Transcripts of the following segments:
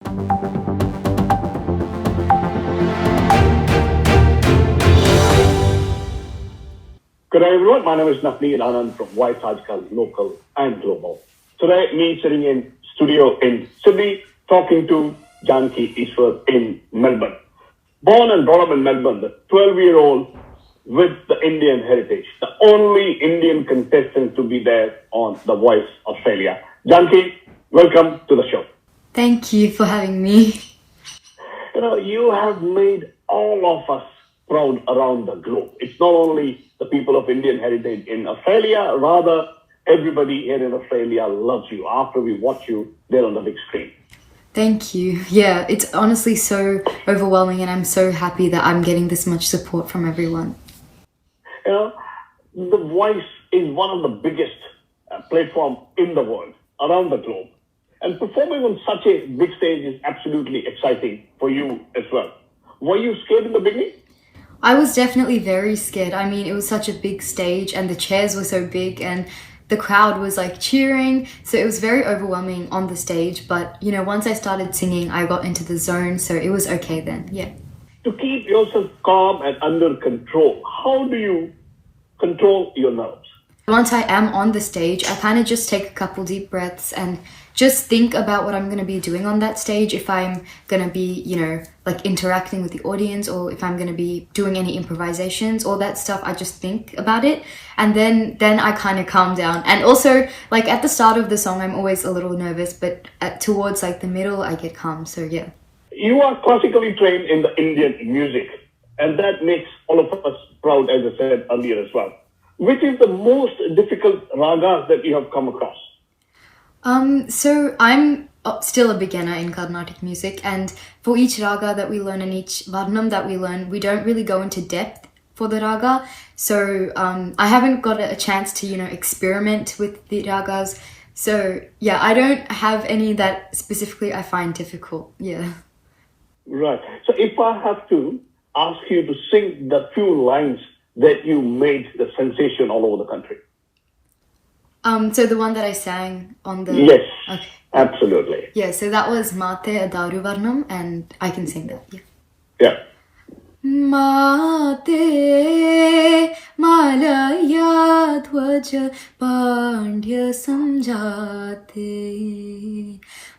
Good day, everyone. My name is Navneet Anand from Aajkal, local and global. Today, me sitting in studio in Sydney, talking to Janaki Easwar in Melbourne. Born and brought up in Melbourne, the 12-year-old with the Indian heritage, the only Indian contestant to be there on The Voice Australia. Janaki, welcome to the show. Thank you for having me. You have made all of us proud around the globe. It's not only the people of Indian heritage in Australia, rather everybody here in Australia loves you after we watch you there on the big screen. Thank you. Yeah, it's honestly so overwhelming and I'm so happy that I'm getting this much support from everyone. The Voice is one of the biggest platform in the world, around the globe. And performing on such a big stage is absolutely exciting for you as well. Were you scared in the beginning? I was definitely very scared. I mean, it was such a big stage and the chairs were so big and the crowd was like cheering. So it was very overwhelming on the stage. But, once I started singing, I got into the zone. So it was okay then. Yeah. To keep yourself calm and under control, how do you control your nerves? Once I am on the stage, I kind of just take a couple deep breaths and just think about what I'm going to be doing on that stage. If I'm going to be, interacting with the audience or if I'm going to be doing any improvisations, all that stuff, I just think about it. And then I kind of calm down. And also, at the start of the song, I'm always a little nervous, but towards the middle, I get calm. So yeah. You are classically trained in the Indian music, and that makes all of us proud, as I said earlier as well. Which is the most difficult ragas that you have come across? So I'm still a beginner in Carnatic music, and for each raga that we learn and each varnam that we learn, we don't really go into depth for the raga. So I haven't got a chance to, experiment with the ragas. So yeah, I don't have any that specifically I find difficult. Yeah. Right. So if I have to ask you to sing the few lines that you made the sensation all over the country. So the one that I sang on the... Yes, okay. Absolutely. Yeah, so that was Mate Adaru Varnam, and I can sing that, yeah. Yeah. Mate Malaya Dhwaja Pandya Samjate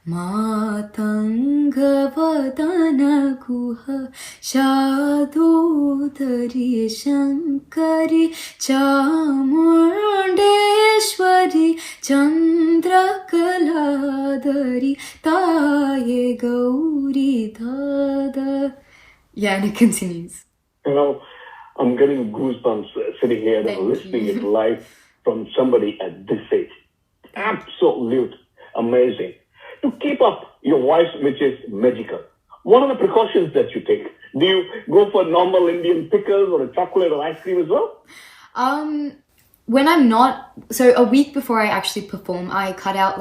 Matanga Vadana Guha Shadodari Shankari Chamundeshwari Chandra Kaladari Taye Gauri Dada. Yeah, and it continues. I'm getting goosebumps sitting here and listening it live from somebody at this age. Absolute amazing. To keep up your voice, which is magical, what are the precautions that you take? Do you go for normal Indian pickles or a chocolate or ice cream as well? When I'm not, so a week before I actually perform, I cut out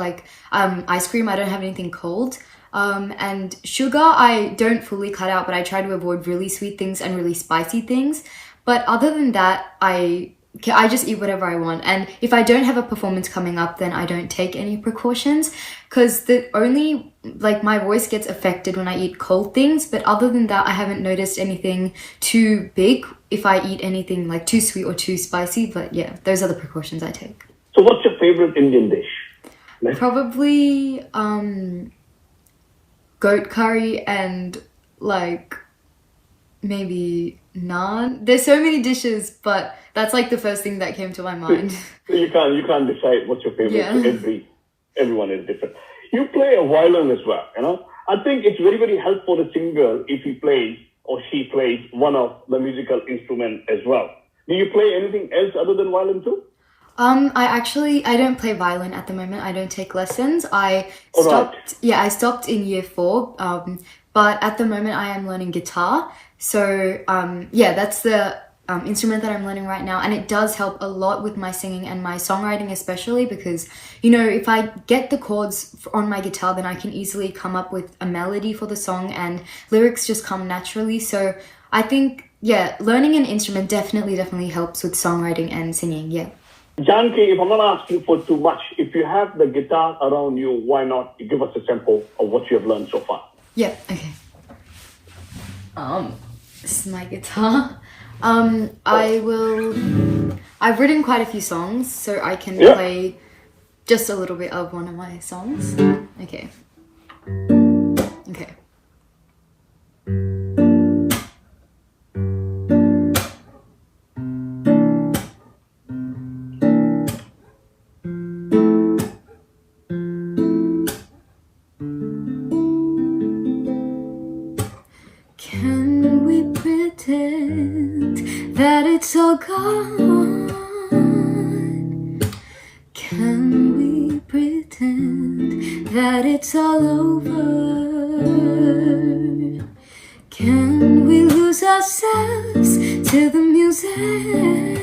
ice cream. I don't have anything cold. And sugar, I don't fully cut out, but I try to avoid really sweet things and really spicy things. But other than that, I just eat whatever I want. And if I don't have a performance coming up, then I don't take any precautions, because my voice gets affected when I eat cold things. But other than that, I haven't noticed anything too big if I eat anything too sweet or too spicy. But yeah, those are the precautions I take. So what's your favorite Indian dish? Probably, goat curry and maybe naan. There's so many dishes, but that's the first thing that came to my mind. So you can't decide what's your favorite. Yeah. Everyone is different. You play a violin as well, I think it's very, very helpful for the singer if he plays or she plays one of the musical instruments as well. Do you play anything else other than violin too? I don't play violin at the moment. I don't take lessons. I stopped. Right. Yeah, I stopped in year 4. But at the moment I am learning guitar. So, that's the instrument that I'm learning right now. And it does help a lot with my singing and my songwriting, especially because, if I get the chords on my guitar, then I can easily come up with a melody for the song and lyrics just come naturally. So I think, learning an instrument definitely helps with songwriting and singing. Yeah. Janaki, if I'm not asking for too much, if you have the guitar around you, why not give us a sample of what you have learned so far? Yeah, okay. This is my guitar. I've written quite a few songs, so I can play just a little bit of one of my songs. Okay. Okay. Can we pretend that it's all gone? Can we pretend that it's all over? Can we lose ourselves to the music?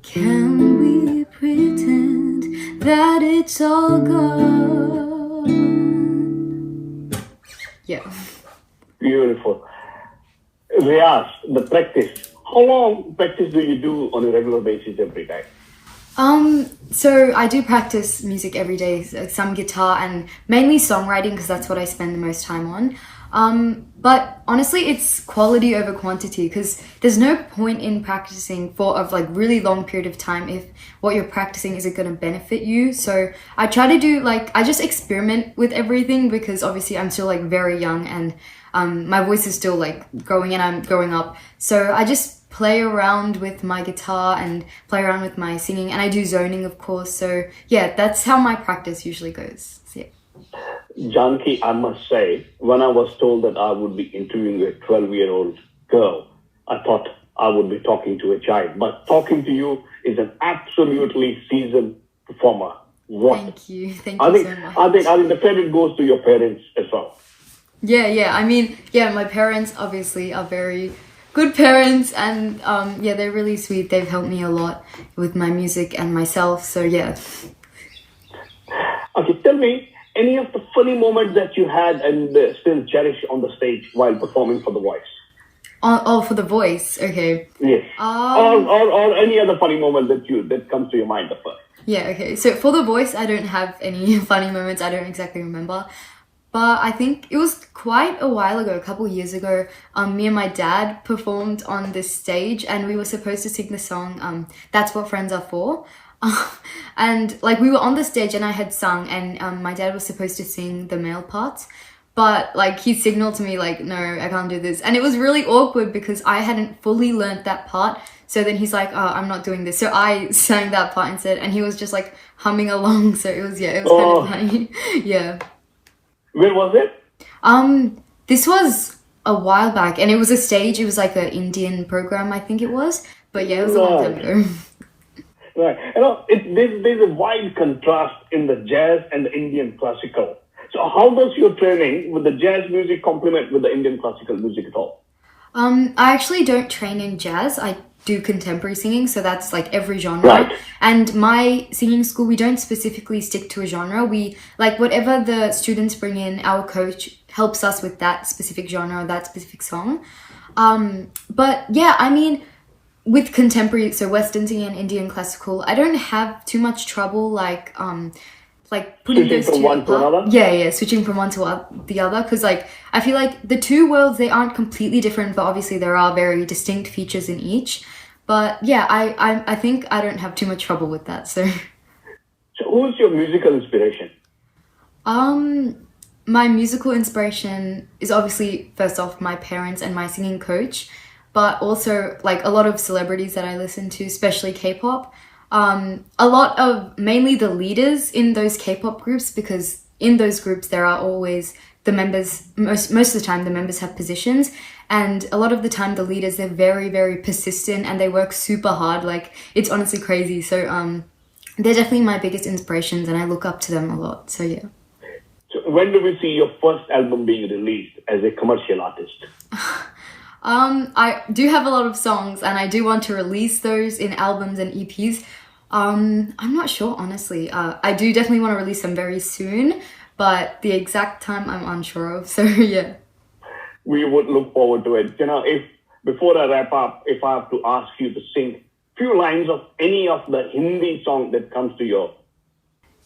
Can we pretend that it's all gone? Yeah. Beautiful. Riyas, the practice. How long practice do you do on a regular basis every day? So I do practice music every day, some guitar and mainly songwriting because that's what I spend the most time on. But honestly, it's quality over quantity because there's no point in practicing for a really long period of time if what you're practicing isn't going to benefit you. So I try to do I just experiment with everything because obviously I'm still very young and my voice is still growing and I'm growing up. So I just play around with my guitar and play around with my singing, and I do zoning, of course. So yeah, that's how my practice usually goes. So, yeah. Janaki, I must say, when I was told that I would be interviewing a 12-year-old girl, I thought I would be talking to a child. But talking to you is an absolutely seasoned performer. Thank you. Thank you so much. I think the credit goes to your parents as well. Yeah. I mean, my parents obviously are very good parents, and they're really sweet. They've helped me a lot with my music and myself, so yeah. Okay, tell me any of the funny moments that you had and still cherish on the stage while performing for The Voice. For The Voice, okay. Yes. Or any other funny moment that comes to your mind first. Yeah, okay. So for The Voice, I don't have any funny moments. I don't exactly remember. But I think it was quite a while ago, a couple years ago, me and my dad performed on this stage and we were supposed to sing the song, That's What Friends Are For. And we were on the stage and I had sung and my dad was supposed to sing the male parts. But he signaled to me no, I can't do this. And it was really awkward because I hadn't fully learnt that part. So then he's like, oh, I'm not doing this. So I sang that part instead and he was just humming along. So it was kind of funny. Yeah. Where was it? This was a while back, and it was a stage. It was an Indian program, I think it was. But yeah, it was a long time ago. Right. There's a wide contrast in the jazz and the Indian classical. So how does your training with the jazz music complement with the Indian classical music at all? I actually don't train in jazz. I do contemporary singing, so that's every genre. Right. And my singing school, we don't specifically stick to a genre. We whatever the students bring in, our coach helps us with that specific genre, that specific song. But yeah, I mean, with contemporary, so Western singing and Indian classical, I don't have too much trouble putting those two apart. Yeah, switching from one to the other, because I feel the two worlds, they aren't completely different, but obviously there are very distinct features in each. But yeah, I think I don't have too much trouble with that. So who's your musical inspiration? My musical inspiration is obviously first off my parents and my singing coach, but also a lot of celebrities that I listen to, especially K-pop. A lot of mainly the leaders in those K-pop groups, because in those groups there are always the members, most of the time the members have positions, and a lot of the time the leaders, they're very, very persistent and they work super hard. It's honestly crazy. So they're definitely my biggest inspirations and I look up to them a lot. So yeah. So when do we see your first album being released as a commercial artist? I do have a lot of songs and I do want to release those in albums and EPs. I'm not sure, honestly. I do definitely want to release them very soon, but the exact time I'm unsure of. So yeah. We would look forward to it. If before I wrap up, if I have to ask you to sing few lines of any of the Hindi song that comes to your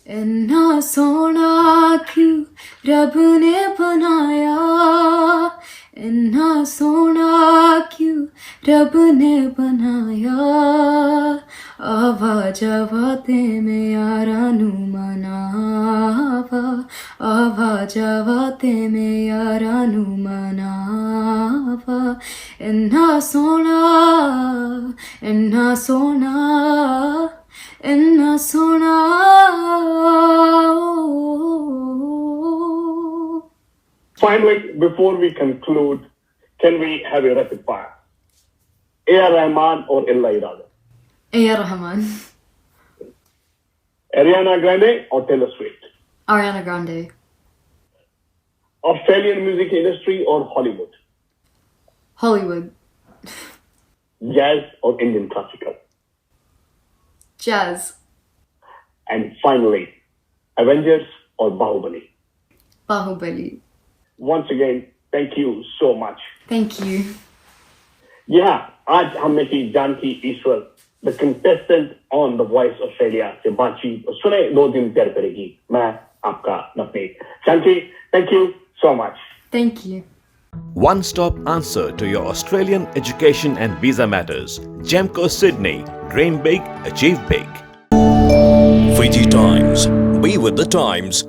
इन्ना सोना क्यों रब ने बनाया, इन्ना सोना क्यों रब ने बनाया, आवा जावा ते में यारा नू मनावा, आवा जावा ते में यारा नू मनावा, इन्ना सोना, इन्ना सोना, इन्ना सोना. Finally, before we conclude, can we have a rapid fire? A.R. Rahman or Illa Irada? A.R. Rahman. Ariana Grande or Taylor Swift? Ariana Grande. Australian music industry or Hollywood? Hollywood. Jazz or Indian classical? Jazz. And finally, Avengers or Bahubali? Bahubali. Once again, thank you so much. Thank you. Yeah, आज हमने की जानकी ईश्वर, the contestant on The Voice Australia से बातचीत सुने 2 दिन तैयार करेगी. मैं आपका Navneet. Janaki, thank you so much. Thank you. One-stop answer to your Australian education and visa matters. Gemco Sydney. Dream big, achieve big. Fiji Times. Be with the times.